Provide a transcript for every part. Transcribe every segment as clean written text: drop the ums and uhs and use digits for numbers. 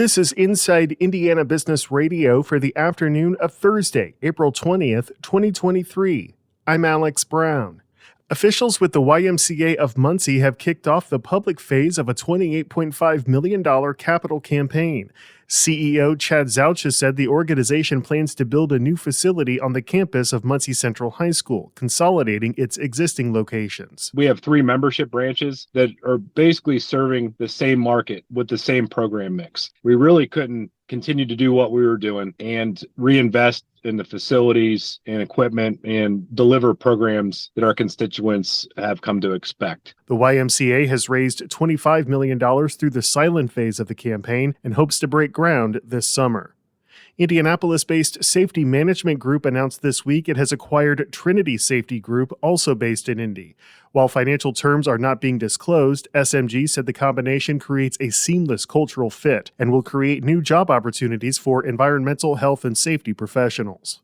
This is Inside Indiana Business Radio for the afternoon of Thursday, April 20th, 2023. I'm Alex Brown. Officials with the YMCA of Muncie have kicked off the public phase of a $28.5 million capital campaign. CEO Chad Zaucha said the organization plans to build a new facility on the campus of Muncie Central High School, consolidating its existing locations. We have 3 membership branches that are basically serving the same market with the same program mix. We really couldn't continue to do what we were doing and reinvest in the facilities and equipment and deliver programs that our constituents have come to expect. The YMCA has raised $25 million through the silent phase of the campaign and hopes to break ground this summer. Indianapolis-based Safety Management Group announced this week it has acquired Trinity Safety Group, also based in Indy. While financial terms are not being disclosed, SMG said the combination creates a seamless cultural fit and will create new job opportunities for environmental health and safety professionals.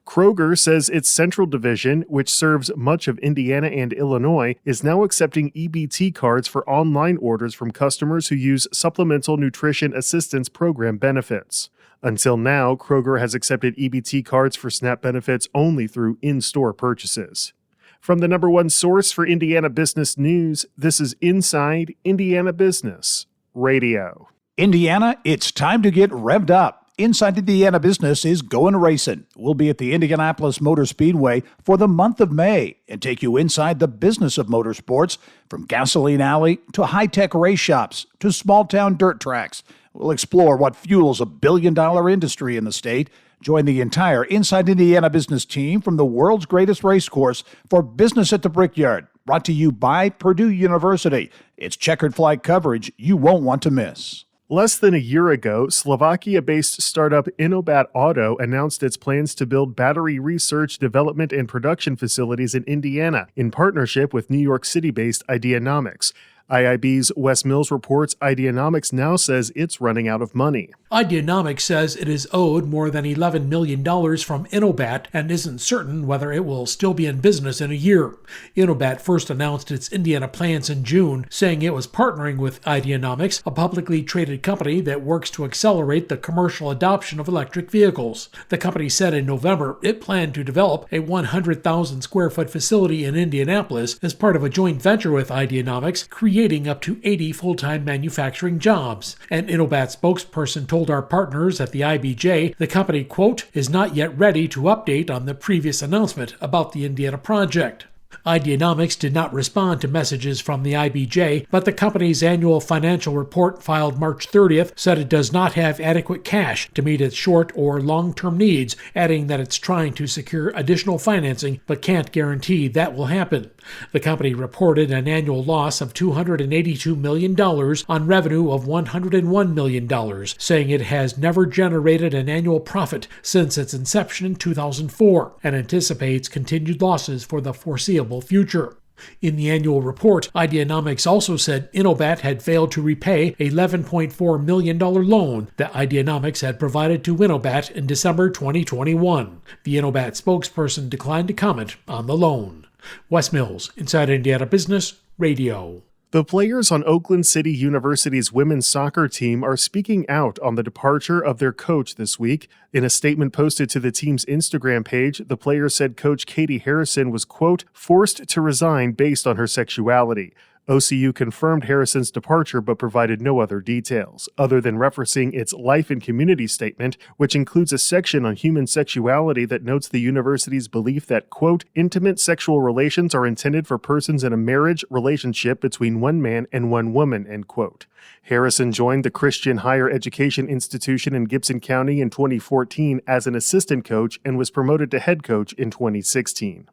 Kroger says its Central Division, which serves much of Indiana and Illinois, is now accepting EBT cards for online orders from customers who use Supplemental Nutrition Assistance Program benefits. Until now, Kroger has accepted EBT cards for SNAP benefits only through in-store purchases. From the number one source for Indiana business news, this is Inside Indiana Business Radio. Indiana, it's time to get revved up. Inside Indiana Business is going racing. We'll be at the Indianapolis Motor Speedway for the month of May and take you inside the business of motorsports, from gasoline alley to high-tech race shops to small-town dirt tracks. We'll explore what fuels a billion-dollar industry in the state. Join the entire Inside Indiana Business team from the world's greatest race course for Business at the Brickyard, brought to you by Purdue University. It's checkered flag coverage you won't want to miss. Less than a year ago, Slovakia-based startup InnoBat Auto announced its plans to build battery research, development, and production facilities in Indiana in partnership with New York City-based Ideanomics. IIB's Wes Mills reports Ideanomics now says it's running out of money. Ideanomics says it is owed more than $11 million from InnoBat and isn't certain whether it will still be in business in a year. InnoBat first announced its Indiana plans in June, saying it was partnering with Ideanomics, a publicly traded company that works to accelerate the commercial adoption of electric vehicles. The company said in November it planned to develop a 100,000 square foot facility in Indianapolis as part of a joint venture with Ideanomics, creating up to 80 full-time manufacturing jobs. An InnoBat spokesperson told our partners at the IBJ the company, quote, is not yet ready to update on the previous announcement about the Indiana project. Ideanomics did not respond to messages from the IBJ, but the company's annual financial report filed March 30th said it does not have adequate cash to meet its short or long-term needs, adding that it's trying to secure additional financing but can't guarantee that will happen. The company reported an annual loss of $282 million on revenue of $101 million, saying it has never generated an annual profit since its inception in 2004 and anticipates continued losses for the foreseeable future. In the annual report, Ideanomics also said InnoBat had failed to repay a $11.4 million loan that Ideanomics had provided to InnoBat in December 2021. The InnoBat spokesperson declined to comment on the loan. Wes Mills, Inside Indiana Business Radio. The players on Oakland City University's women's soccer team are speaking out on the departure of their coach this week. In a statement posted to the team's Instagram page, the players said Coach Katie Harrison was, quote, forced to resign based on her sexuality. OCU confirmed Harrison's departure but provided no other details, other than referencing its Life and Community statement, which includes a section on human sexuality that notes the university's belief that, quote, intimate sexual relations are intended for persons in a marriage relationship between one man and one woman, end quote. Harrison joined the Christian Higher Education Institution in Gibson County in 2014 as an assistant coach and was promoted to head coach in 2016.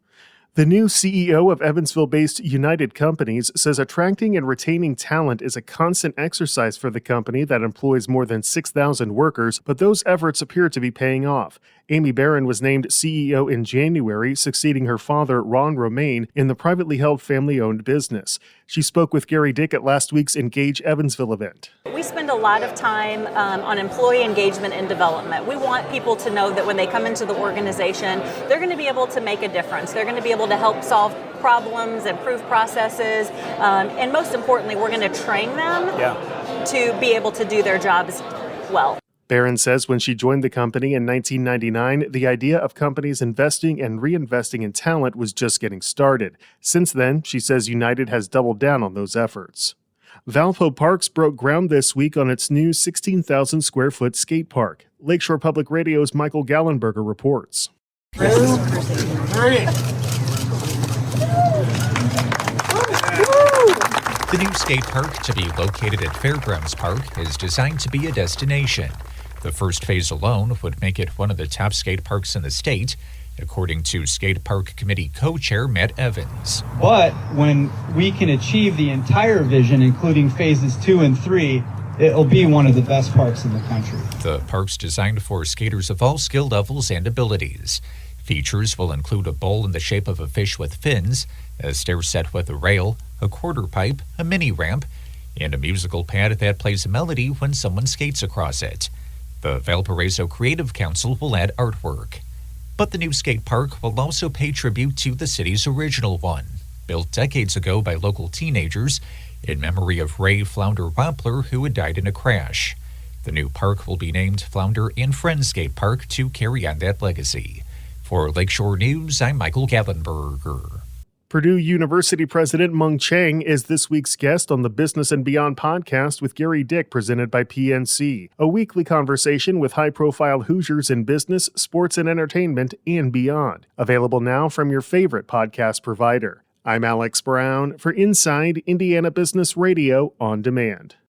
The new CEO of Evansville-based United Companies says attracting and retaining talent is a constant exercise for the company that employs more than 6,000 workers, but those efforts appear to be paying off. Amy Barron was named CEO in January, succeeding her father, Ron Romaine, in the privately held family-owned business. She spoke with Gary Dick at last week's Engage Evansville event. We spend a lot of time on employee engagement and development. We want people to know that when they come into the organization, they're going to be able to make a difference. They're going to be able to help solve problems, improve processes, and most importantly, we're going to train them to be able to do their jobs well. Barron says when she joined the company in 1999, the idea of companies investing and reinvesting in talent was just getting started. Since then, she says United has doubled down on those efforts. Valpo Parks broke ground this week on its new 16,000 square foot skate park. Lakeshore Public Radio's Michael Gallenberger reports. The new skate park, to be located at Fairgrounds Park, is designed to be a destination. The first phase alone would make it one of the top skate parks in the state, according to Skate Park Committee co-chair Matt Evans. But when we can achieve the entire vision, including phases 2 and 3, it'll be one of the best parks in the country. The park's designed for skaters of all skill levels and abilities. Features will include a bowl in the shape of a fish with fins, a stair set with a rail, a quarter pipe, a mini ramp, and a musical pad that plays a melody when someone skates across it. The Valparaiso Creative Council will add artwork. But the new skate park will also pay tribute to the city's original one, built decades ago by local teenagers in memory of Ray Flounder Wampler, who had died in a crash. The new park will be named Flounder and Friends Skate Park to carry on that legacy. For Lakeshore News, I'm Michael Gallenberger. Purdue University President Mung Chiang is this week's guest on the Business and Beyond podcast with Gary Dick, presented by PNC, a weekly conversation with high-profile Hoosiers in business, sports, and entertainment, and beyond. Available now from your favorite podcast provider. I'm Alex Brown for Inside Indiana Business Radio on Demand.